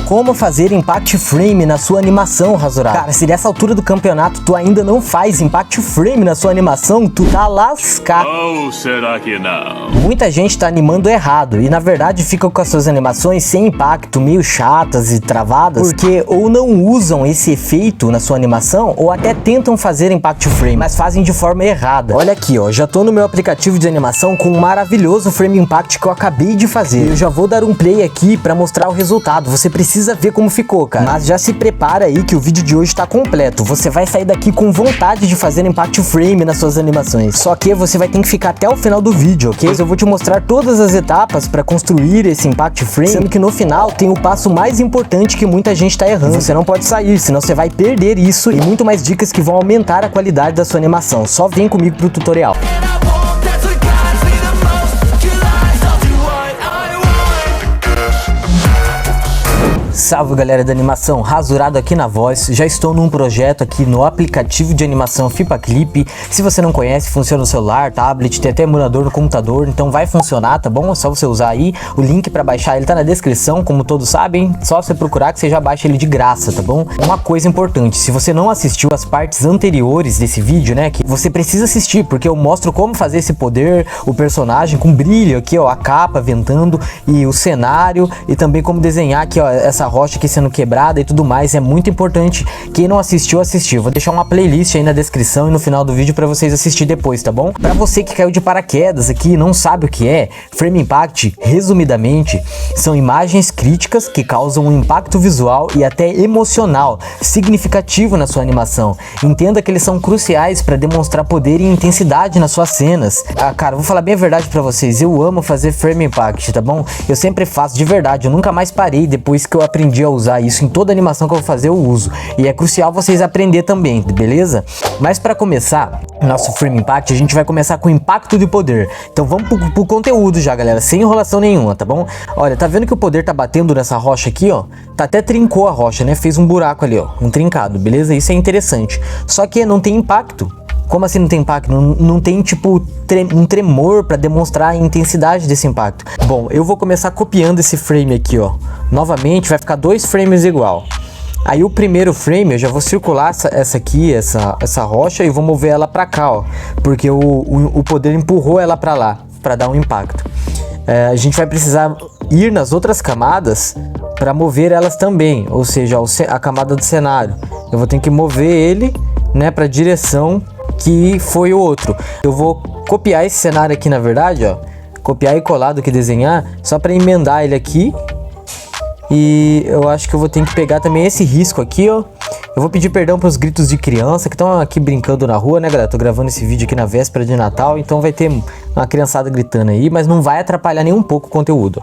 Como fazer Impact Frame na sua animação, Rasurado. Cara, se nessa altura do campeonato tu ainda não faz Impact Frame na sua animação, tu tá lascado. Ou será que não? Muita gente tá animando errado e na verdade fica com as suas animações sem impacto, meio chatas e travadas, porque ou não usam esse efeito na sua animação ou até tentam fazer Impact Frame, mas fazem de forma errada. Olha aqui, ó, já tô no meu aplicativo de animação com um maravilhoso Frame Impact que eu acabei de fazer. Eu já vou dar um play aqui pra mostrar o resultado. Você precisa ver como ficou, cara. Mas já se prepara aí que o vídeo de hoje tá completo. Você vai sair daqui com vontade de fazer Impact Frame nas suas animações. Só que você vai ter que ficar até o final do vídeo, ok? Eu vou te mostrar todas as etapas pra construir esse Impact Frame, sendo que no final tem o passo mais importante que muita gente tá errando. Você não pode sair, senão você vai perder isso e muito mais dicas que vão aumentar a qualidade da sua animação. Só vem comigo pro tutorial. Salve galera da animação, Rasurado aqui na voz. Já estou num projeto aqui no aplicativo de animação FlipaClip. Se você não conhece, funciona no celular, tablet, tem até emulador no computador, então vai funcionar, tá bom? É só você usar aí. O link para baixar ele tá na descrição, como todos sabem. Só você procurar que você já baixa ele de graça, tá bom? Uma coisa importante, se você não assistiu as partes anteriores desse vídeo, né, que você precisa assistir, porque eu mostro como fazer esse poder, o personagem com brilho aqui, ó, a capa ventando e o cenário, e também como desenhar aqui, ó, essa rocha aqui sendo quebrada e tudo mais. É muito importante. Quem não assistiu, assistiu. Vou deixar uma playlist aí na descrição e no final do vídeo para vocês assistir depois, tá bom? Para você que caiu de paraquedas aqui e não sabe o que é, Frame Impact, resumidamente, são imagens críticas que causam um impacto visual e até emocional significativo na sua animação. Entenda que eles são cruciais para demonstrar poder e intensidade nas suas cenas. Ah, cara, vou falar bem a verdade para vocês. Eu amo fazer Frame Impact, tá bom? Eu sempre faço de verdade. Eu nunca mais parei depois que eu aprendi a usar isso. Em toda animação que eu vou fazer eu uso, e é crucial vocês aprender também, beleza? Mas para começar nosso Frame Impact, a gente vai começar com o impacto de poder. Então vamos pro conteúdo já, galera, sem enrolação nenhuma, tá bom? Olha, tá vendo que o poder tá batendo nessa rocha aqui, ó? Tá até trincou a rocha, né? Fez um buraco ali, ó, um trincado, beleza? Isso é interessante. Só que não tem impacto. Como assim não tem impacto? Não tem tipo um tremor para demonstrar a intensidade desse impacto. Bom, eu vou começar copiando esse frame aqui, ó. Novamente vai ficar 2 frames igual. Aí o primeiro frame eu já vou circular essa rocha e vou mover ela para cá, ó, porque o poder empurrou ela para lá para dar um impacto. A gente vai precisar ir nas outras camadas para mover elas também, ou seja, a camada do cenário. Eu vou ter que mover ele, né, para direção que foi o outro. Eu vou copiar esse cenário aqui, na verdade, ó, copiar e colar do que desenhar, só para emendar ele aqui. E eu acho que eu vou ter que pegar também esse risco aqui, ó. Eu vou pedir perdão pelos gritos de criança que estão aqui brincando na rua, né, galera? Tô gravando esse vídeo aqui na véspera de Natal, então vai ter uma criançada gritando aí, mas não vai atrapalhar nem um pouco o conteúdo.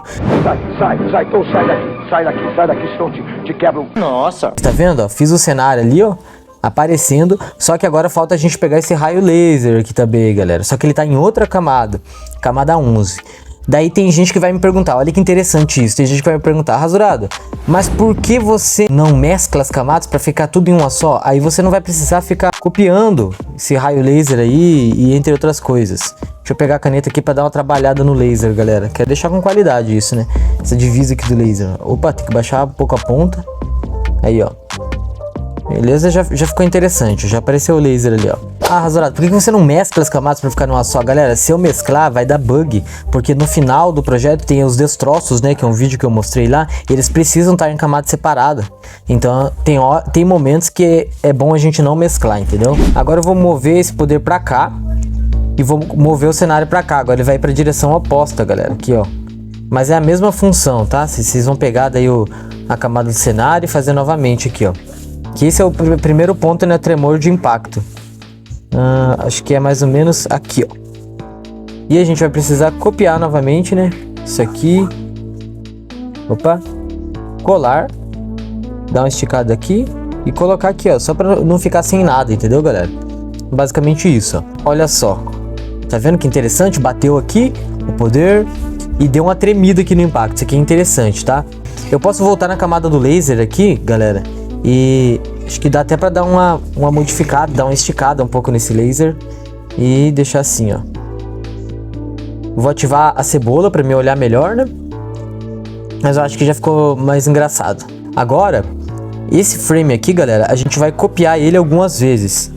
Sai daqui, senão te quebro. Nossa. Tá vendo, ó? Fiz o cenário ali, ó, aparecendo, só que agora falta a gente pegar esse raio laser aqui também, galera. Só que ele tá em outra camada, camada 11. Daí tem gente que vai me perguntar, olha que interessante isso, tem gente que vai me perguntar, Rasurado, mas por que você não mescla as camadas para ficar tudo em uma só? Aí você não vai precisar ficar copiando esse raio laser aí e entre outras coisas. Deixa eu pegar a caneta aqui para dar uma trabalhada no laser, galera. Quer deixar com qualidade isso, né? Essa divisa aqui do laser. Opa, tem que baixar um pouco a ponta. Aí, ó. Beleza, já ficou interessante, já apareceu o laser ali, ó. Ah, Rasurado, por que você não mescla as camadas para ficar numa só? Galera, se eu mesclar vai dar bug, porque no final do projeto tem os destroços, né, que é um vídeo que eu mostrei lá, e eles precisam estar em camada separada. Então tem momentos que é bom a gente não mesclar, entendeu? Agora eu vou mover esse poder para cá e vou mover o cenário para cá. Agora ele vai para a direção oposta, galera, aqui, ó. Mas é a mesma função, tá? Vocês vão pegar daí a camada do cenário e fazer novamente aqui, ó. Que esse é o primeiro ponto, né? Tremor de impacto. Acho que é mais ou menos aqui, ó. E a gente vai precisar copiar novamente, né? Isso aqui. Opa. Colar. Dar uma esticada aqui. E colocar aqui, ó. Só pra não ficar sem nada, entendeu, galera? Basicamente isso, ó. Olha só. Tá vendo que interessante? Bateu aqui o poder e deu uma tremida aqui no impacto. Isso aqui é interessante, tá? Eu posso voltar na camada do laser aqui, galera. E acho que dá até pra dar uma modificada, dar uma esticada um pouco nesse laser. E deixar assim, ó. Vou ativar a cebola pra me olhar melhor, né? Mas eu acho que já ficou mais engraçado. Agora, esse frame aqui, galera, a gente vai copiar ele algumas vezes.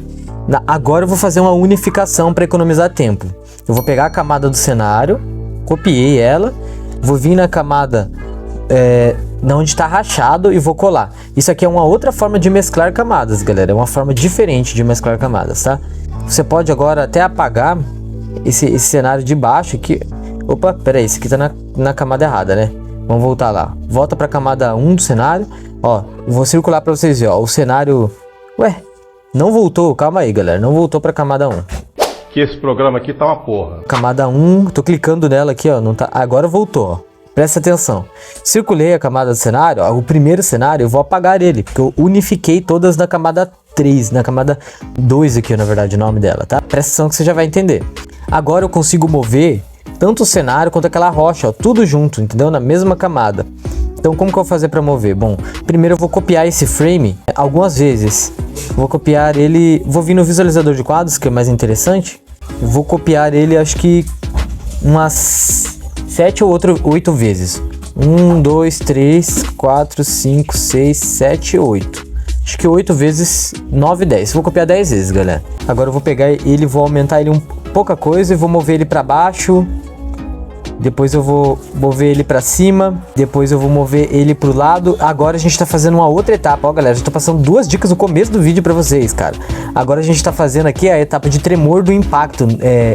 Agora eu vou fazer uma unificação para economizar tempo. Eu vou pegar a camada do cenário, copiei ela, vou vir na camada onde está rachado e vou colar. Isso aqui é uma outra forma de mesclar camadas, galera. É uma forma diferente de mesclar camadas, tá? Você pode agora até apagar esse cenário de baixo aqui. Opa, pera aí, esse aqui tá na camada errada, né? Vamos voltar lá. Volta para a camada 1 do cenário. Ó, vou circular para vocês verem, ó. O cenário... Ué, não voltou. Calma aí, galera. Não voltou para a camada 1. Que esse programa aqui tá uma porra. Camada 1, tô clicando nela aqui, ó. Não tá... Agora voltou, ó. Presta atenção. Circulei a camada do cenário, ó, o primeiro cenário, eu vou apagar ele, porque eu unifiquei todas na camada 3, na camada 2 aqui, na verdade, o nome dela, tá? Presta atenção que você já vai entender. Agora eu consigo mover tanto o cenário quanto aquela rocha, ó, tudo junto, entendeu? Na mesma camada. Então como que eu vou fazer para mover? Bom, primeiro eu vou copiar esse frame algumas vezes. Vou copiar ele, vou vir no visualizador de quadros, que é mais interessante. Vou copiar ele, acho que umas 7 ou 8 vezes. 1, 2, 3, 4, 5, 6, 7, 8. Acho que 8 vezes 9, 10. Vou copiar 10 vezes, galera. Agora eu vou pegar ele, vou aumentar ele pouca coisa e vou mover ele para baixo. Depois eu vou mover ele para cima. Depois eu vou mover ele pro lado. Agora a gente tá fazendo uma outra etapa, ó, galera. Eu tô passando 2 dicas no começo do vídeo para vocês, cara. Agora a gente tá fazendo aqui a etapa de tremor do impacto.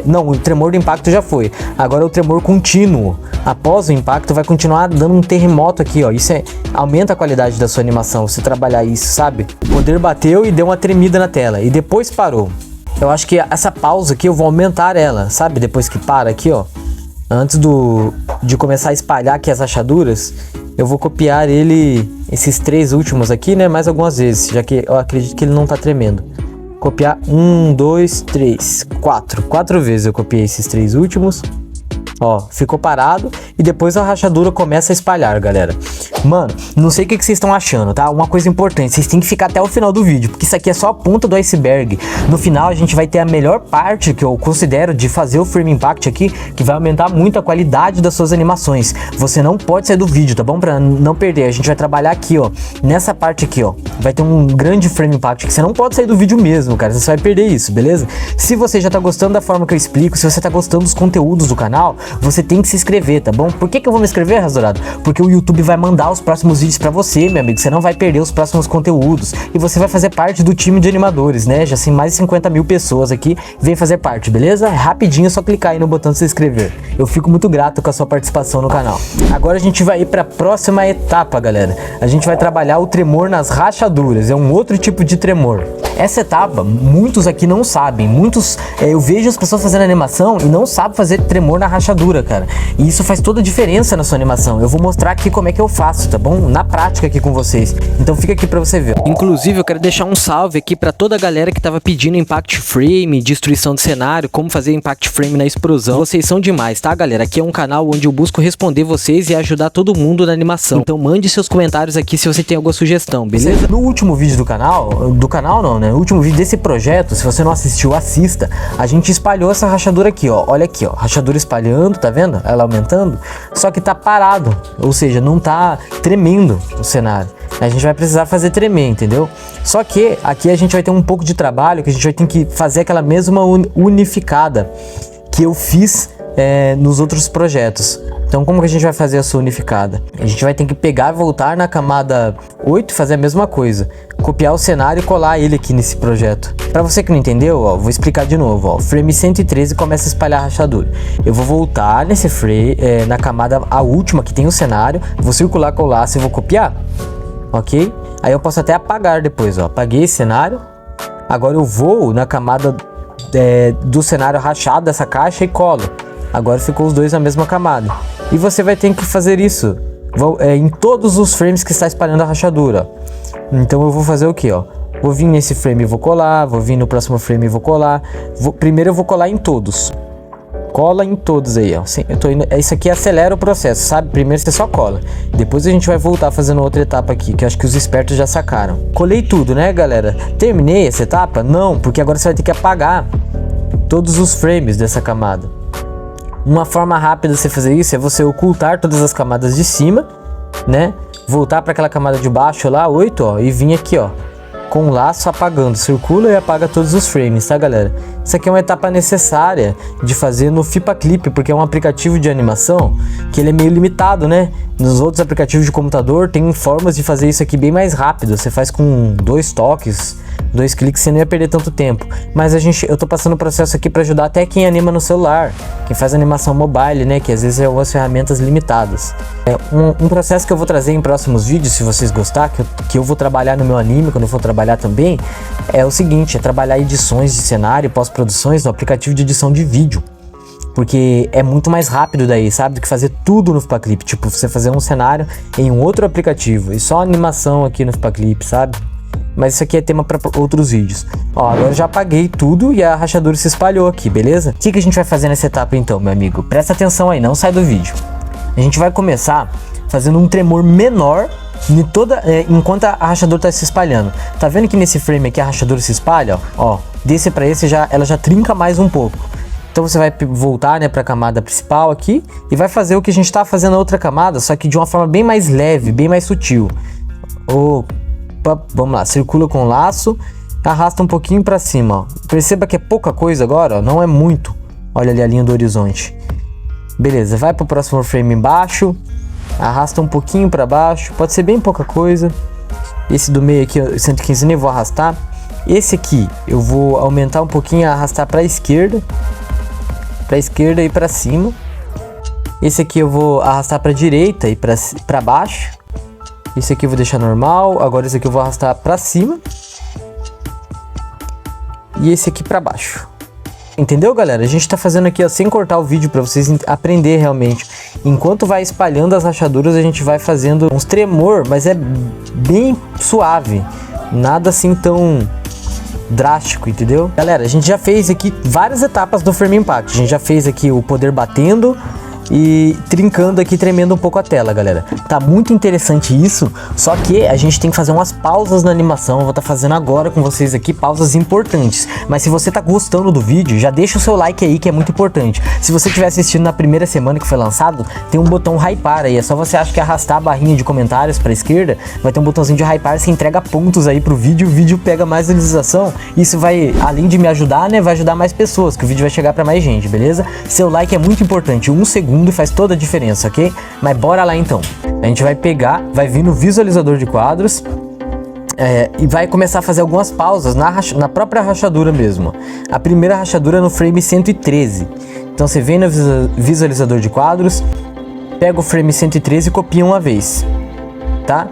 Não, o tremor do impacto já foi. Agora é o tremor contínuo. Após o impacto vai continuar dando um terremoto aqui, ó. Isso aumenta a qualidade da sua animação, você trabalhar isso, sabe? O poder bateu e deu uma tremida na tela. E depois parou. Eu acho que essa pausa aqui eu vou aumentar ela, sabe? Depois que para aqui, ó. Antes de começar a espalhar aqui as rachaduras, eu vou copiar ele, esses 3 últimos aqui, né? Mais algumas vezes, já que eu acredito que ele não tá tremendo. Copiar 1, 2, 3, 4. 4 vezes eu copiei esses 3 últimos. Ó, ficou parado e depois a rachadura começa a espalhar, galera. Mano, não sei o que vocês estão achando, tá? Uma coisa importante, vocês têm que ficar até o final do vídeo, porque isso aqui é só a ponta do iceberg. No final a gente vai ter a melhor parte que eu considero de fazer o Frame Impact aqui, que vai aumentar muito a qualidade das suas animações. Você não pode sair do vídeo, tá bom? Pra não perder, a gente vai trabalhar aqui, ó. Nessa parte aqui, ó, vai ter um grande Frame Impact que você não pode sair do vídeo mesmo, cara. Você vai perder isso, beleza? Se você já tá gostando da forma que eu explico, se você tá gostando dos conteúdos do canal, você tem que se inscrever, tá bom? Por que eu vou me inscrever, Rasurado? Porque o YouTube vai mandar os próximos vídeos pra você, meu amigo. Você não vai perder os próximos conteúdos. E você vai fazer parte do time de animadores, né? Já tem mais de 50 mil pessoas aqui. Vem fazer parte, beleza? Rapidinho, é só clicar aí no botão de se inscrever. Eu fico muito grato com a sua participação no canal. Agora a gente vai ir pra próxima etapa, galera. A gente vai trabalhar o tremor nas rachaduras. É um outro tipo de tremor. Essa etapa, muitos aqui não sabem. Eu vejo as pessoas fazendo animação e não sabem fazer tremor na rachadura, cara. E isso faz toda a diferença na sua animação. Eu vou mostrar aqui como é que eu faço, tá bom? Na prática aqui com vocês. Então fica aqui pra você ver. Inclusive eu quero deixar um salve aqui pra toda a galera que tava pedindo Impact Frame, destruição de cenário, como fazer Impact Frame na explosão. Vocês são demais, tá, galera? Aqui é um canal onde eu busco responder vocês e ajudar todo mundo na animação. Então mande seus comentários aqui se você tem alguma sugestão, beleza? No último vídeo do canal não, né? No último vídeo desse projeto, se você não assistiu, assista. A gente espalhou essa rachadura aqui, ó. Olha aqui, ó. Rachadura espalhando, tá vendo? Ela aumentando. Só que tá parado. Ou seja, não tá tremendo o cenário. A gente vai precisar fazer tremer, entendeu? Só que aqui a gente vai ter um pouco de trabalho, que a gente vai ter que fazer aquela mesma unificada que eu fiz nos outros projetos. Então como que a gente vai fazer essa unificada? A gente vai ter que pegar e voltar na camada 8 e fazer a mesma coisa. Copiar o cenário e colar ele aqui nesse projeto. Pra você que não entendeu, ó, vou explicar de novo, ó. Frame 113 começa a espalhar a rachadura. Eu vou voltar nesse frame, na camada, a última que tem o cenário. Vou circular com o laço e vou copiar. Ok? Aí eu posso até apagar depois, ó. Apaguei esse cenário. Agora eu vou na camada do cenário rachado dessa caixa e colo. Agora ficou os dois na mesma camada. E você vai ter que fazer isso em todos os frames que está espalhando a rachadura. Então eu vou fazer o que, ó? Vou vir nesse frame e vou colar. Vou vir no próximo frame e vou colar. Primeiro eu vou colar em todos. Cola em todos aí, ó. Sim, isso aqui acelera o processo, sabe? Primeiro você só cola. Depois a gente vai voltar fazendo outra etapa aqui, que eu acho que os espertos já sacaram. Colei tudo, né, galera? Terminei essa etapa? Não, porque agora você vai ter que apagar todos os frames dessa camada. Uma forma rápida de você fazer isso é você ocultar todas as camadas de cima, né? voltar para aquela camada de baixo lá, 8, ó, e vir aqui, ó, com o laço apagando, circula e apaga todos os frames, tá, galera? Isso aqui é uma etapa necessária de fazer no FlipaClip, porque é um aplicativo de animação que ele é meio limitado, né? Nos outros aplicativos de computador tem formas de fazer isso aqui bem mais rápido, você faz com 2 toques, 2 cliques, você não ia perder tanto tempo. Mas eu tô passando o processo aqui para ajudar até quem anima no celular, quem faz animação mobile, né? Que às vezes é algumas ferramentas limitadas. Um processo que eu vou trazer em próximos vídeos, se vocês gostar, que eu vou trabalhar no meu anime, quando eu for trabalhar também, é o seguinte, é trabalhar edições de cenário, pós-produções no aplicativo de edição de vídeo. Porque é muito mais rápido daí, sabe? Do que fazer tudo no FlipaClip. Tipo, você fazer um cenário em um outro aplicativo e só animação aqui no FlipaClip, sabe? Mas isso aqui é tema para outros vídeos. Ó, agora eu já apaguei tudo e a rachadura se espalhou aqui, beleza? O que a gente vai fazer nessa etapa então, meu amigo? Presta atenção aí, não sai do vídeo. A gente vai começar fazendo um tremor menor enquanto a rachadura tá se espalhando. Tá vendo que nesse frame aqui a rachadura se espalha? Ó, desse para esse ela já trinca mais um pouco. Então você vai voltar, né, para a camada principal aqui e vai fazer o que a gente tá fazendo na outra camada, só que de uma forma bem mais leve, bem mais sutil. Vamos lá, circula com o laço, arrasta um pouquinho para cima, ó. Perceba que é pouca coisa agora, ó, não é muito. Olha ali a linha do horizonte. Beleza, vai para o próximo frame embaixo, arrasta um pouquinho para baixo, pode ser bem pouca coisa. Esse do meio aqui, 115, nem vou arrastar. Esse aqui eu vou aumentar um pouquinho, arrastar para a esquerda e para cima. Esse aqui eu vou arrastar para a direita e para baixo. Esse aqui eu vou deixar normal. Agora esse aqui eu vou arrastar para cima. E esse aqui para baixo. Entendeu, galera? A gente tá fazendo aqui, ó, sem cortar o vídeo para vocês aprender realmente. Enquanto vai espalhando as rachaduras, a gente vai fazendo uns tremor, mas é bem suave. Nada assim tão drástico, entendeu? Galera, a gente já fez aqui várias etapas do Frame Impact. A gente já fez aqui o poder batendo e trincando aqui, tremendo um pouco a tela, galera. Tá muito interessante isso, só que a gente tem que fazer umas pausas na animação. Eu vou estar fazendo agora com vocês aqui pausas importantes. Mas se você tá gostando do vídeo, já deixa o seu like aí, que é muito importante. Se você estiver assistindo na primeira semana que foi lançado, tem um botão hypar aí. É só você acha que arrastar a barrinha de comentários pra esquerda, vai ter um botãozinho de hypar, você entrega pontos aí pro vídeo, o vídeo pega mais visualização. Isso vai, além de me ajudar, né, vai ajudar mais pessoas, que o vídeo vai chegar pra mais gente, beleza? Seu like é muito importante, 1 segundo faz toda a diferença, ok? Mas bora lá então. A gente vai pegar, vai vir no visualizador de quadros e vai começar a fazer algumas pausas na própria rachadura mesmo. A primeira rachadura é no frame 113. Então você vem no visualizador de quadros, pega o frame 113 e copia uma vez, tá?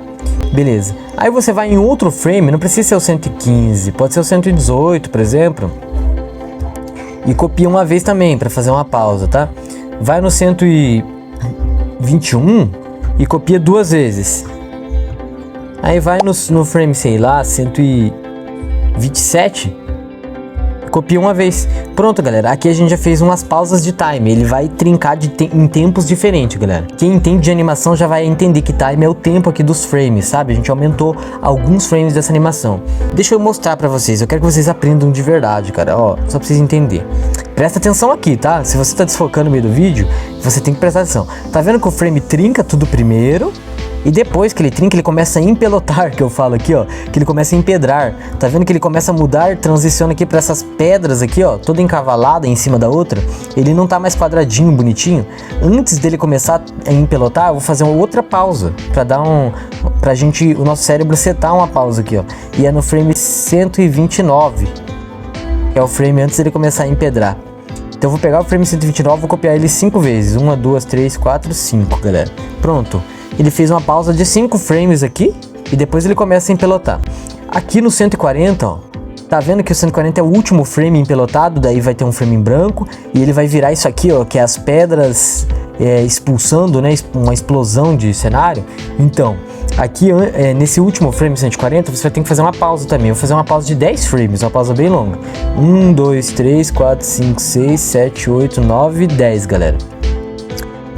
Beleza. Aí você vai em outro frame, não precisa ser o 115, pode ser o 118, por exemplo, e copia uma vez também para fazer uma pausa, tá? Vai no 121 e copia 2 vezes. Aí vai no frame, sei lá, 127, copia uma vez. Pronto, galera, aqui a gente já fez umas pausas de time. Ele vai trincar em tempos diferentes, galera. Quem entende de animação já vai entender que time é o tempo aqui dos frames, sabe? A gente aumentou alguns frames dessa animação. Deixa eu mostrar pra vocês, eu quero que vocês aprendam de verdade, cara. Ó, só pra vocês entenderem. Presta atenção aqui, tá? Se você tá desfocando no meio do vídeo, você tem que prestar atenção. Tá vendo que o frame trinca tudo primeiro? E depois que ele trinca, ele começa a empelotar, que eu falo aqui, ó, que ele começa a empedrar. Tá vendo que ele começa a mudar, transiciona aqui para essas pedras aqui, ó, toda encavalada em cima da outra. Ele não tá mais quadradinho, bonitinho. Antes dele começar a empelotar, eu vou fazer uma outra pausa para dar pra gente, o nosso cérebro setar uma pausa aqui, ó. E é no frame 129, que é o frame antes dele começar a empedrar. Então eu vou pegar o frame 129 e vou copiar ele 5 vezes. 1, 2, 3, 4, 5, galera. Pronto. Ele fez uma pausa de 5 frames aqui e depois ele começa a empelotar. Aqui no 140, ó, tá vendo que o 140 é o último frame empelotado, daí vai ter um frame em branco e ele vai virar isso aqui, ó, que é as pedras expulsando, né, uma explosão de cenário. Então, aqui nesse último frame 140, você vai ter que fazer uma pausa também. Eu vou fazer uma pausa de 10 frames, uma pausa bem longa. 1, 2, 3, 4, 5, 6, 7, 8, 9, 10, galera.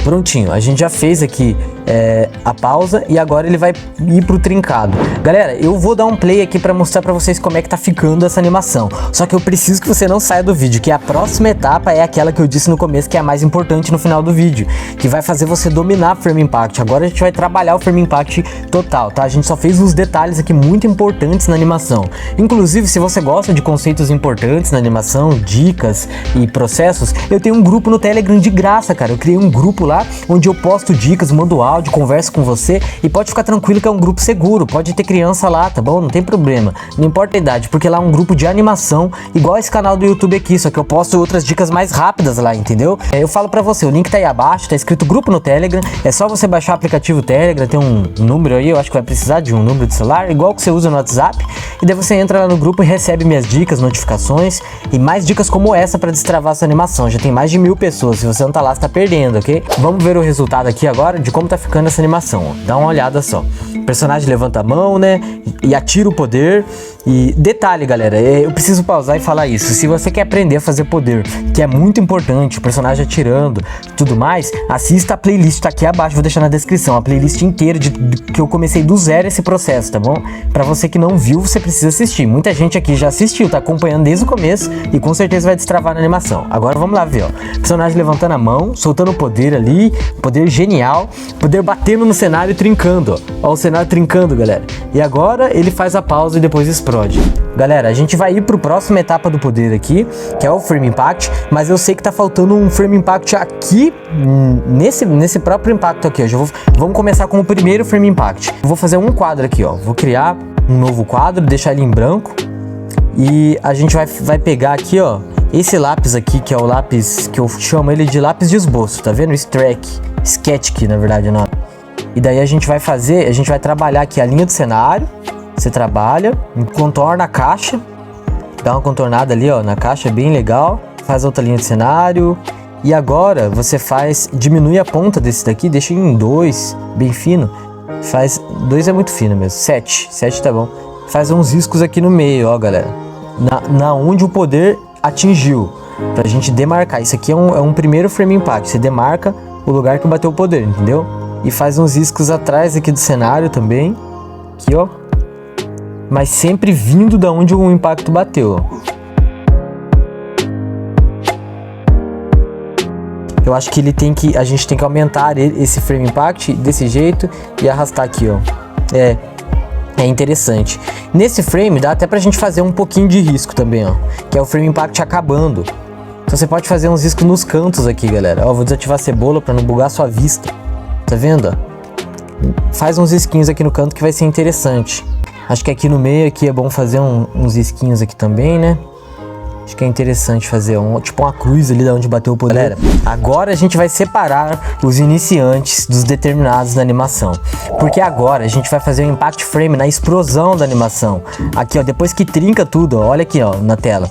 Prontinho, a gente já fez aqui a pausa e agora ele vai ir pro trincado. Galera, eu vou dar um play aqui pra mostrar pra vocês como é que tá ficando essa animação. Só que eu preciso que você não saia do vídeo, que a próxima etapa é aquela que eu disse no começo, que é a mais importante no final do vídeo, que vai fazer você dominar Frame Impact. Agora a gente vai trabalhar o Frame Impact total, tá? A gente só fez uns detalhes aqui muito importantes na animação. Inclusive, se você gosta de conceitos importantes na animação, dicas e processos, eu tenho um grupo no Telegram de graça, cara. Eu criei um grupo lá onde eu posto dicas, mando áudio, converso com você e pode ficar tranquilo que é um grupo seguro, pode ter criança lá, tá bom? Não tem problema, não importa a idade, porque lá é um grupo de animação, igual esse canal do YouTube aqui, só que eu posto outras dicas mais rápidas lá, entendeu? Eu falo pra você, o link tá aí abaixo, tá escrito grupo no Telegram, é só você baixar o aplicativo Telegram, tem um número aí, eu acho que vai precisar de um número de celular, igual que você usa no WhatsApp, e daí você entra lá no grupo e recebe minhas dicas, notificações e mais dicas como essa pra destravar essa animação. Já tem mais de 1000 pessoas, se você não tá lá, você tá perdendo, ok? Vamos ver o resultado aqui agora de como tá ficando essa animação, ó. Dá uma olhada só. O personagem levanta a mão, né? E atira o poder. E detalhe, galera, eu preciso pausar e falar isso. Se você quer aprender a fazer poder, que é muito importante, o personagem atirando, tudo mais, assista a playlist, tá aqui abaixo, vou deixar na descrição, a playlist inteira que eu comecei do zero esse processo, tá bom? Pra você que não viu, você precisa assistir. Muita gente aqui já assistiu, tá acompanhando desde o começo e com certeza vai destravar na animação. Agora vamos lá ver, ó. Personagem levantando a mão, soltando o poder ali, poder genial, poder batendo no cenário e trincando, ó. Ó o cenário trincando, galera. E agora ele faz a pausa e depois explode. Galera, a gente vai ir pro próxima etapa do poder aqui, que é o Frame Impact, mas eu sei que tá faltando um Frame Impact aqui, nesse próprio impacto aqui, ó. Vamos começar com o primeiro Frame Impact. Eu vou fazer um quadro aqui, ó. Vou criar um novo quadro, deixar ele em branco. E a gente vai pegar aqui, ó, esse lápis aqui, que é o lápis que eu chamo ele de lápis de esboço, tá vendo? Sketch aqui, na verdade, não. E daí a gente vai trabalhar aqui a linha do cenário. Você trabalha, contorna a caixa, dá uma contornada ali, ó, na caixa, bem legal. Faz outra linha de cenário. E agora você diminui a ponta desse daqui, deixa em 2, bem fino. 2 é muito fino mesmo, 7 tá bom. Faz uns riscos aqui no meio, ó, galera. Na onde o poder atingiu, pra gente demarcar. Isso aqui é um primeiro Frame Impact, você demarca o lugar que bateu o poder, entendeu? E faz uns riscos atrás aqui do cenário também, aqui, ó. Mas sempre vindo da onde o impacto bateu, ó. Eu acho que a gente tem que aumentar esse Frame Impact desse jeito e arrastar aqui, ó. É interessante. Nesse frame dá até pra gente fazer um pouquinho de risco também, ó. Que é o Frame Impact acabando. Então você pode fazer uns riscos nos cantos aqui, galera. Ó, vou desativar a cebola pra não bugar a sua vista. Tá vendo, ó? Faz uns risquinhos aqui no canto que vai ser interessante. Acho que aqui no meio aqui é bom fazer uns risquinhos aqui também, né? Acho que é interessante fazer tipo uma cruz ali da onde bateu o poder. Galera, agora a gente vai separar os iniciantes dos determinados da animação. Porque agora a gente vai fazer um impact frame na explosão da animação. Aqui, ó, depois que trinca tudo, ó, olha aqui, ó, na tela.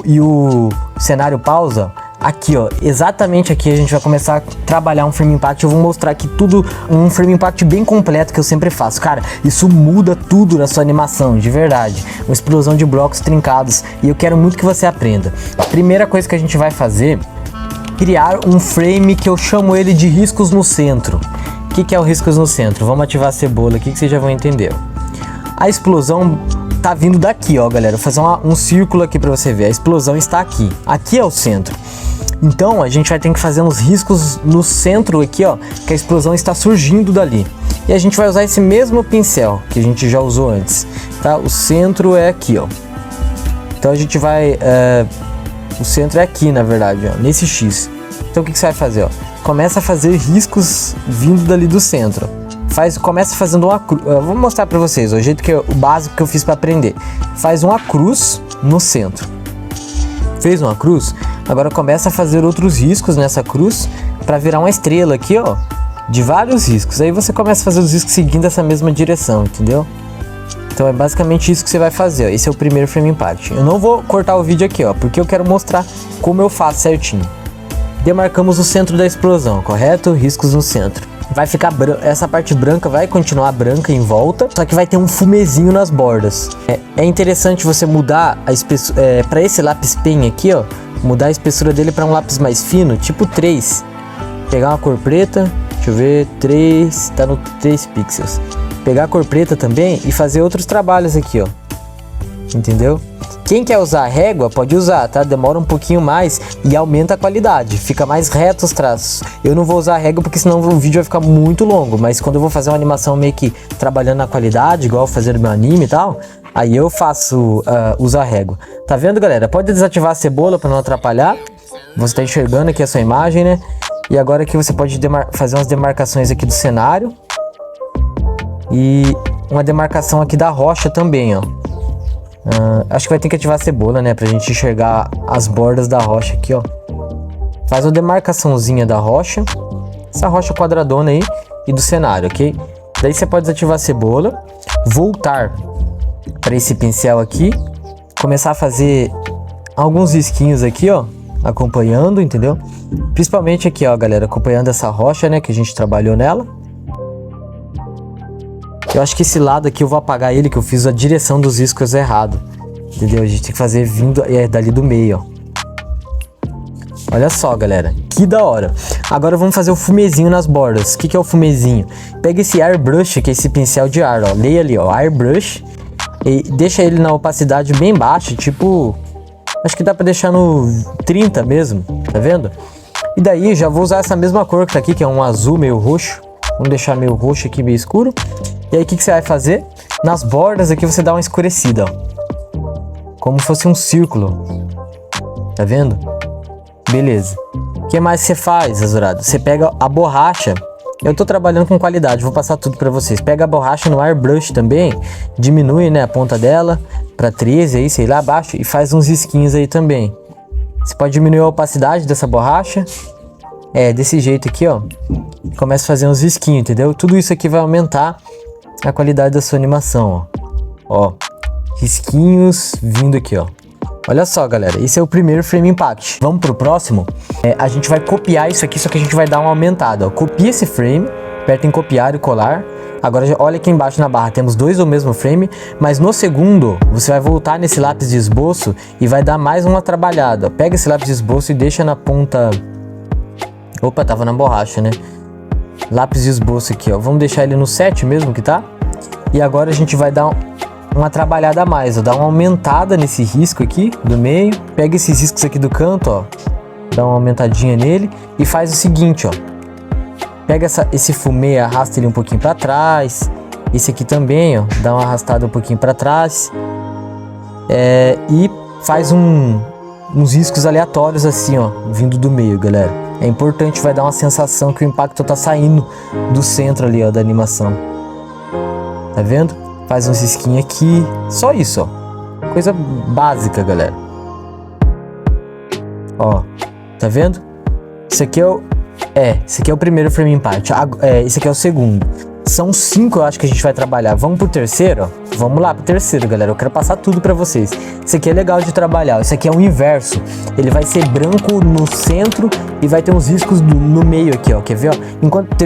E o cenário pausa. Aqui, ó, exatamente aqui a gente vai começar a trabalhar um Frame Impact. Eu vou mostrar aqui tudo, um Frame Impact bem completo que eu sempre faço. Cara, isso muda tudo na sua animação, de verdade. Uma explosão de blocos trincados. E eu quero muito que você aprenda. A primeira coisa que a gente vai fazer, criar um frame que eu chamo ele de riscos no centro. O que é o riscos no centro? Vamos ativar a cebola aqui que vocês já vão entender. A explosão tá vindo daqui, ó, galera. Vou fazer um círculo aqui pra você ver. A explosão está aqui. Aqui é o centro. Então a gente vai ter que fazer uns riscos no centro aqui, ó, que a explosão está surgindo dali. E a gente vai usar esse mesmo pincel que a gente já usou antes, tá? O centro é aqui, ó. Então a gente vai... o centro é aqui, na verdade, ó, nesse X. Então o que você vai fazer, ó? Começa a fazer riscos vindo dali do centro. Começa fazendo uma cruz. Vou mostrar pra vocês, ó, o jeito o básico que eu fiz pra aprender. Faz uma cruz no centro. Fez uma cruz? Agora começa a fazer outros riscos nessa cruz para virar uma estrela aqui, ó, de vários riscos. Aí você começa a fazer os riscos seguindo essa mesma direção, entendeu? Então é basicamente isso que você vai fazer, ó. Esse é o primeiro Frame Impact. Eu não vou cortar o vídeo aqui, ó, porque eu quero mostrar como eu faço certinho. Demarcamos o centro da explosão, correto? Riscos no centro. Vai ficar essa parte branca vai continuar branca em volta, só que vai ter um fumezinho nas bordas. É interessante você mudar a espessura, para esse lápis pen aqui, ó, mudar a espessura dele para um lápis mais fino, tipo 3. Pegar uma cor preta Deixa eu ver, 3, tá no 3 pixels. Pegar a cor preta também e fazer outros trabalhos aqui, ó. Entendeu? Quem quer usar a régua pode usar, tá? Demora um pouquinho mais e aumenta a qualidade. Fica mais reto os traços. Eu não vou usar a régua porque senão o vídeo vai ficar muito longo. Mas quando eu vou fazer uma animação meio que trabalhando na qualidade, igual fazer meu anime e tal, aí eu faço usar a régua. Tá vendo, galera? Pode desativar a cebola para não atrapalhar. Você tá enxergando aqui a sua imagem, né? E agora aqui você pode fazer umas demarcações aqui do cenário. E uma demarcação aqui da rocha também, ó. Acho que vai ter que ativar a cebola, né? Pra gente enxergar as bordas da rocha aqui, ó. Faz uma demarcaçãozinha da rocha. Essa rocha quadradona aí. E do cenário, ok? Daí você pode desativar a cebola. Voltar para esse pincel aqui. Começar a fazer alguns risquinhos aqui, ó. Acompanhando, entendeu? Principalmente aqui, ó, galera. Acompanhando essa rocha, né? Que a gente trabalhou nela. Eu acho que esse lado aqui eu vou apagar ele, que eu fiz a direção dos riscos errado. Entendeu? A gente tem que fazer vindo dali do meio, ó. Olha só, galera. Que da hora. Agora vamos fazer o fumezinho nas bordas. O que é o fumezinho? Pega esse airbrush, que é esse pincel de ar, ó. Leia ali, ó. Airbrush. E deixa ele na opacidade bem baixa, tipo... Acho que dá pra deixar no 30 mesmo, tá vendo? E daí já vou usar essa mesma cor que tá aqui, que é um azul meio roxo. Vamos deixar meio roxo aqui, meio escuro. E aí o que você vai fazer? Nas bordas aqui você dá uma escurecida, ó. Como se fosse um círculo. Tá vendo? Beleza. O que mais você faz, Azurado? Você pega a borracha. Eu tô trabalhando com qualidade, vou passar tudo pra vocês. Pega a borracha no airbrush também. Diminui, né, a ponta dela pra 13 aí, sei lá, abaixo. E faz uns risquinhos aí também. Você pode diminuir a opacidade dessa borracha. Desse jeito aqui, ó. Começa a fazer uns risquinhos, entendeu? Tudo isso aqui vai aumentar a qualidade da sua animação, ó. Risquinhos vindo aqui, ó. Olha só, galera, esse é o primeiro frame impact. Vamos pro próximo. A gente vai copiar isso aqui, só que a gente vai dar uma aumentada, ó. Copia esse frame, aperta em copiar e colar. Agora olha aqui embaixo na barra, temos dois do mesmo frame, mas no segundo você vai voltar nesse lápis de esboço e vai dar mais uma trabalhada, ó. Pega esse lápis de esboço e deixa na ponta... Opa, tava na borracha, né? Lápis de esboço aqui, ó. Vamos deixar ele no 7 mesmo que tá. E agora a gente vai dar uma trabalhada a mais, ó. Dá uma aumentada nesse risco aqui do meio. Pega esses riscos aqui do canto, ó. Dá uma aumentadinha nele. E faz o seguinte, ó. Pega esse fumê, arrasta ele um pouquinho pra trás. Esse aqui também, ó. Dá uma arrastada um pouquinho pra trás. E faz uns riscos aleatórios assim, ó. Vindo do meio, galera. É importante, vai dar uma sensação que o impacto tá saindo do centro ali, ó, da animação. Tá vendo? Faz um risquinho aqui. Só isso, ó. Coisa básica, galera. Ó. Tá vendo? Isso aqui esse aqui é o primeiro frame impact. Esse aqui é o segundo. São 5, eu acho que a gente vai trabalhar. Vamos pro terceiro, ó. Vamos lá pro terceiro, galera. Eu quero passar tudo pra vocês. Esse aqui é legal de trabalhar. Esse aqui é o inverso. Ele vai ser branco no centro e vai ter uns riscos no meio aqui, ó. Quer ver, ó?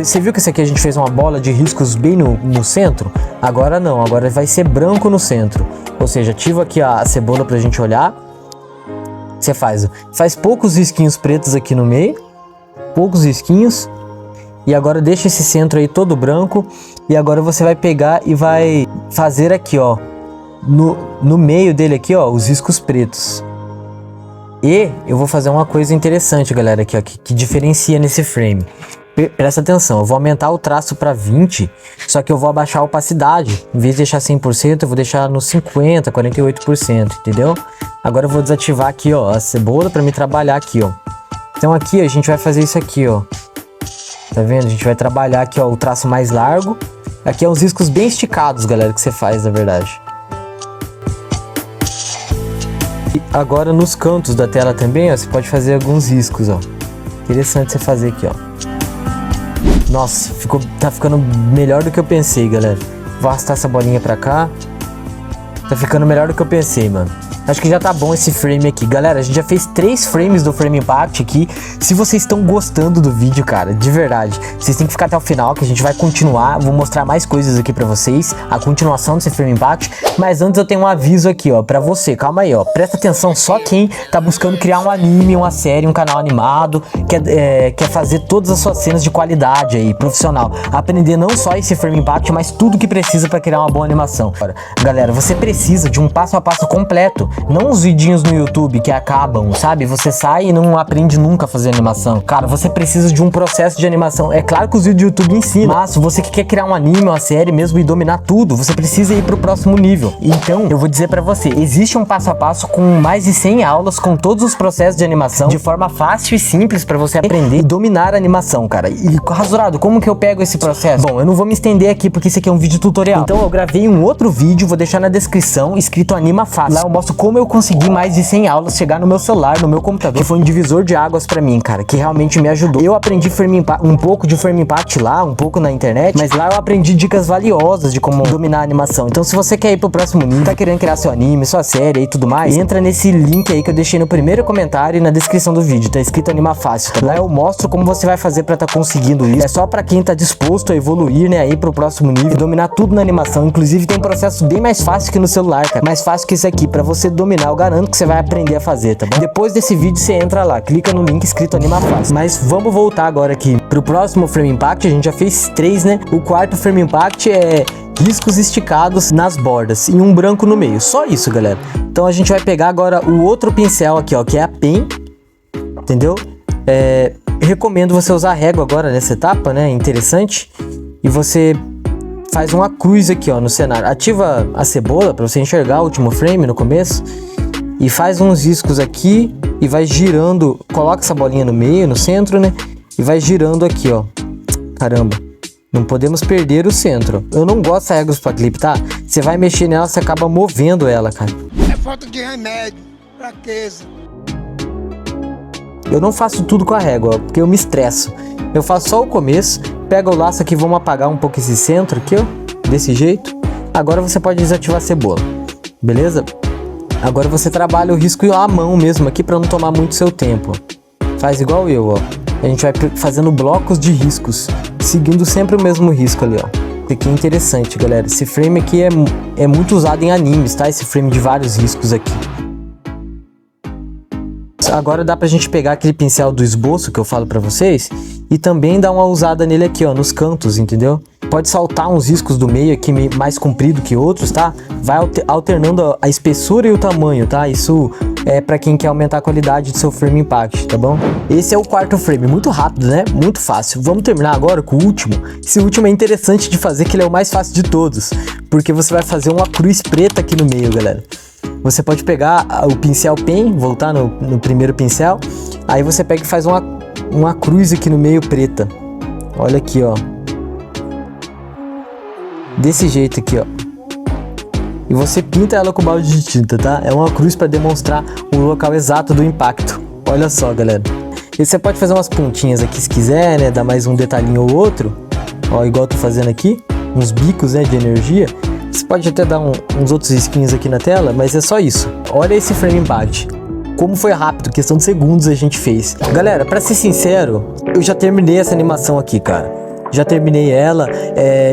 Você viu que esse aqui a gente fez uma bola de riscos bem no centro? Agora não. Agora vai ser branco no centro. Ou seja, ativa aqui a cebola pra gente olhar. Você faz poucos risquinhos pretos aqui no meio. Poucos risquinhos. E agora deixa esse centro aí todo branco. E agora você vai pegar e vai fazer aqui, ó. No meio dele aqui, ó, os riscos pretos. E eu vou fazer uma coisa interessante, galera, aqui, ó, que diferencia nesse frame. Presta atenção, eu vou aumentar o traço para 20, só que eu vou abaixar a opacidade. Em vez de deixar 100%, eu vou deixar no 50%, 48%, entendeu? Agora eu vou desativar aqui, ó, a cebola para me trabalhar aqui, ó. Então aqui a gente vai fazer isso aqui, ó. Tá vendo? A gente vai trabalhar aqui, ó, o traço mais largo. Aqui é uns riscos bem esticados, galera, que você faz, na verdade. E agora nos cantos da tela também, ó, você pode fazer alguns riscos, ó. Interessante você fazer aqui, ó. Nossa, tá ficando melhor do que eu pensei, galera. Vou arrastar essa bolinha pra cá. Tá ficando melhor do que eu pensei, mano. Acho que já tá bom esse frame aqui. Galera, a gente já fez 3 frames do Frame Impact aqui. Se vocês estão gostando do vídeo, cara, de verdade, vocês têm que ficar até o final, que a gente vai continuar. Vou mostrar mais coisas aqui pra vocês, a continuação desse Frame Impact. Mas antes eu tenho um aviso aqui, ó, pra você. Calma aí, ó. Presta atenção, só quem tá buscando criar um anime, uma série, um canal animado, quer fazer todas as suas cenas de qualidade aí, profissional. Aprender não só esse Frame Impact, mas tudo que precisa pra criar uma boa animação. Galera, você precisa de um passo a passo completo. Não os vidinhos no YouTube que acabam, sabe? Você sai e não aprende nunca a fazer animação. Cara, você precisa de um processo de animação. É claro que os vídeos do YouTube ensinam, mas se você que quer criar um anime, uma série mesmo e dominar tudo, você precisa ir pro próximo nível. Então, eu vou dizer pra você, existe um passo a passo com mais de 100 aulas, com todos os processos de animação, de forma fácil e simples pra você aprender e dominar a animação, cara. E, Rasurado, como que eu pego esse processo? Bom, eu não vou me estender aqui porque esse aqui é um vídeo tutorial. Então, eu gravei um outro vídeo, vou deixar na descrição, escrito Anima Fácil. Lá eu mostro como eu consegui mais de 100 aulas chegar no meu celular, no meu computador, que foi um divisor de águas pra mim, cara, que realmente me ajudou. Eu aprendi um pouco de Frame Impact lá, um pouco na internet, mas lá eu aprendi dicas valiosas de como dominar a animação. Então, se você quer ir pro próximo nível, tá querendo criar seu anime, sua série e tudo mais, entra nesse link aí que eu deixei no primeiro comentário e na descrição do vídeo, tá escrito Anima Fácil, tá? Lá eu mostro como você vai fazer pra tá conseguindo isso. É só pra quem tá disposto a evoluir, né, aí pro próximo nível e dominar tudo na animação. Inclusive tem um processo bem mais fácil que no celular, cara, mais fácil que esse aqui, pra você dominar, eu garanto que você vai aprender a fazer, tá bom? Depois desse vídeo você entra lá, clica no link escrito Anima Fácil. Mas vamos voltar agora aqui pro próximo Frame Impact. A gente já fez 3, né? O quarto Frame Impact é riscos esticados nas bordas e um branco no meio, só isso, galera. Então a gente vai pegar agora o outro pincel aqui, ó, que é a pen, entendeu? Recomendo você usar régua agora nessa etapa, né? Interessante. E você faz uma cruz aqui, ó, no cenário. Ativa a cebola para você enxergar o último frame no começo e faz uns riscos aqui e vai girando. Coloca essa bolinha no meio, no centro, né? E vai girando aqui, ó. Caramba. Não podemos perder o centro. Eu não gosto dessa régua pra clipe, tá? Você vai mexer nela, você acaba movendo ela, cara. É falta de remédio, fraqueza. Eu não faço tudo com a régua, porque eu me estresso. Eu faço só o começo, pego o laço aqui, vamos apagar um pouco esse centro aqui, ó. Desse jeito. Agora você pode desativar a cebola, beleza? Agora você trabalha o risco à mão mesmo aqui pra não tomar muito seu tempo. Faz igual eu, ó. A gente vai fazendo blocos de riscos, seguindo sempre o mesmo risco ali, ó. Isso aqui é interessante, galera. Esse frame aqui é muito usado em animes, tá? Esse frame de vários riscos aqui. Agora dá pra gente pegar aquele pincel do esboço que eu falo pra vocês e também dar uma usada nele aqui, ó, nos cantos, entendeu? Pode saltar uns riscos do meio aqui mais comprido que outros, tá? Vai alternando a espessura e o tamanho, tá? Isso é pra quem quer aumentar a qualidade do seu Frame Impact, tá bom? Esse é o quarto frame, muito rápido, né? Muito fácil. Vamos terminar agora com o último. Esse último é interessante de fazer, que ele é o mais fácil de todos, porque você vai fazer uma cruz preta aqui no meio, galera. Você pode pegar o pincel pen, voltar no primeiro pincel, aí você pega e faz uma cruz aqui no meio preta. Olha aqui, ó. Desse jeito aqui, ó. E você pinta ela com balde de tinta, tá? É uma cruz para demonstrar o local exato do impacto. Olha só, galera. E você pode fazer umas pontinhas aqui se quiser, né? Dar mais um detalhinho ou outro. Ó, igual eu tô fazendo aqui. Uns bicos, né, de energia. Você pode até dar uns outros risquinhos aqui na tela, mas é só isso. Olha esse Frame Impact. Como foi rápido, questão de segundos a gente fez. Galera, pra ser sincero, eu já terminei essa animação aqui, cara. Já terminei ela,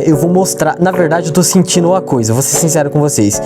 eu vou mostrar. Na verdade eu tô sentindo uma coisa, vou ser sincero com vocês.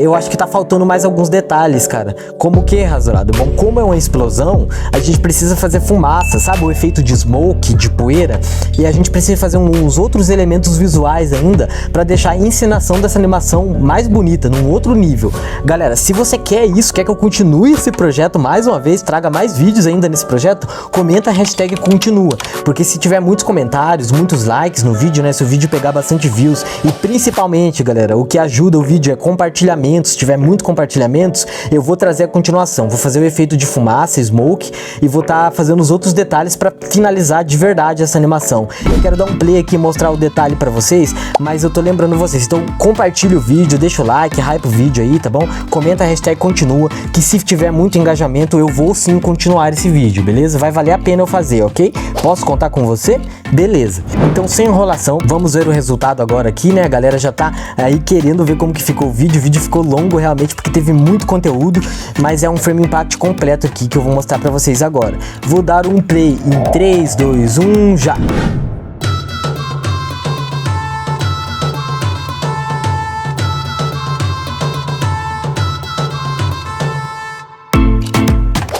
Eu acho que tá faltando mais alguns detalhes, cara. Como que, Rasurado? Bom, como é uma explosão, a gente precisa fazer fumaça, sabe? O efeito de smoke, de poeira. E a gente precisa fazer uns outros elementos visuais ainda pra deixar a encenação dessa animação mais bonita, num outro nível. Galera, se você quer isso, quer que eu continue esse projeto mais uma vez, traga mais vídeos ainda nesse projeto, comenta a hashtag continua. Porque se tiver muitos comentários, muitos likes no vídeo, né? Se o vídeo pegar bastante views e principalmente, galera, o que ajuda o vídeo é compartilhamentos. Se tiver muito compartilhamentos, eu vou trazer a continuação. Vou fazer o efeito de fumaça, smoke e vou estar fazendo os outros detalhes para finalizar de verdade essa animação. Eu quero dar um play aqui e mostrar o detalhe para vocês, mas eu tô lembrando vocês, então compartilha o vídeo, deixa o like, hype o vídeo aí, tá bom? Comenta a hashtag continua, que se tiver muito engajamento eu vou sim continuar esse vídeo, beleza? Vai valer a pena eu fazer, ok? Posso contar com você? Beleza. Então, sem enrolação, vamos ver o resultado agora aqui, né? A galera já tá aí querendo ver como que ficou o vídeo. O vídeo ficou longo realmente porque teve muito conteúdo, mas é um frame impact completo aqui que eu vou mostrar pra vocês agora. Vou dar um play em 3, 2, 1, já!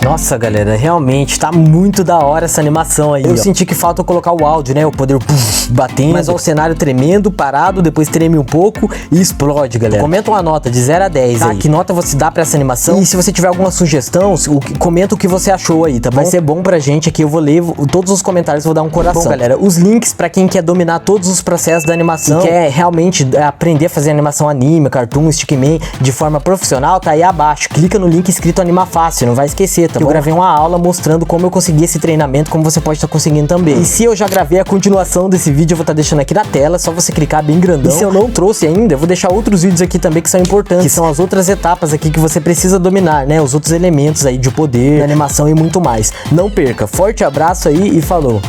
Nossa, galera, realmente tá muito da hora essa animação aí. Eu senti que falta eu colocar o áudio, né? O poder batendo, mas ó, o cenário tremendo, parado, depois treme um pouco e explode, galera. Comenta uma nota de 0 a 10 tá? Aí. Que nota você dá pra essa animação? E se você tiver alguma sugestão, comenta o que você achou aí, tá bom? Vai ser bom pra gente aqui, eu vou ler todos os comentários, vou dar um coração. Bom, galera, os links pra quem quer dominar todos os processos da animação e quer realmente aprender a fazer animação anime, cartoon, stickman de forma profissional, tá aí abaixo. Clica no link escrito Anima Fácil, não vai esquecer, tá bom? Eu gravei uma aula mostrando como eu consegui esse treinamento, como você pode estar conseguindo também. E se eu já gravei a continuação desse vídeo, eu vou estar deixando aqui na tela, só você clicar bem grandão. E se eu não trouxe ainda, eu vou deixar outros vídeos aqui também que são importantes, que são as outras etapas aqui que você precisa dominar, né? Os outros elementos aí de poder, de animação e muito mais. Não perca. Forte abraço aí e falou!